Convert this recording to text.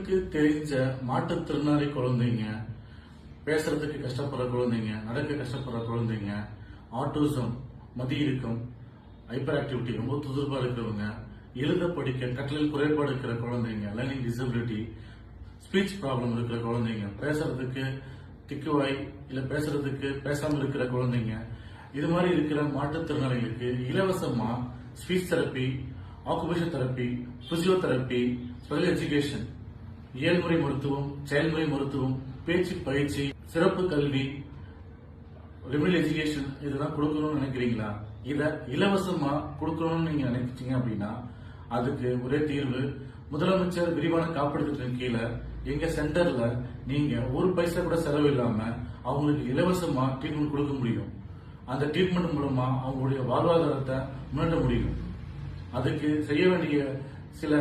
கண்ணுக்கு தெரிஞ்ச மாற்றுத்திறனாளி குழந்தைங்க, பேசுறதுக்கு கஷ்டப்படுற குழந்தைங்க, நடக்க கஷ்டப்படுற குழந்தைங்க, ஆட்டிசம், மதி இறுக்கம், ஹைப்பர் ஆக்டிவிட்டி ரொம்ப துதுர்பா இருக்கிறவங்க, எழுத படிக்க கற்றலில் குறைபாடு இருக்கிற குழந்தைங்க, லேர்னிங் டிசபிலிட்டி, ஸ்பீச் ப்ராப்ளம் இருக்கிற குழந்தைங்க, பேசுறதுக்கு திக்குவாய் இல்ல பேசுறதுக்கு பேசாம இருக்கிற குழந்தைங்க, இது மாதிரி இருக்கிற மாற்றுத்திறனாளிகளுக்கு இலவசமா speech therapy, occupation therapy, physiotherapy, special education, இயல்முறை மருத்துவம், செயல்முறை மருத்துவம், பேச்சு பயிற்சி, சிறப்பு கல்வி, ரெமிடியல் எஜுகேஷன் இதெல்லாம் கொடுக்கணும்னு நினைக்கிறீங்களா? இத இலவசமா கொடுக்கணும்னு நீங்க நினைச்சீங்க அப்படின்னா அதுக்கு ஒரே தீர்வு, முதலமைச்சர் விரிவான காப்பீடு திட்டத்தின் கீழே எங்க சென்டர்ல நீங்க ஒரு பைசா கூட செலவு இல்லாம அவங்களுக்கு இலவசமா ட்ரீட்மெண்ட் கொடுக்க முடியும். அந்த ட்ரீட்மெண்ட் மூலமா அவங்களுடைய வாழ்வாதாரத்தை முன்னேற்ற முடியும். அதுக்கு செய்ய வேண்டிய சில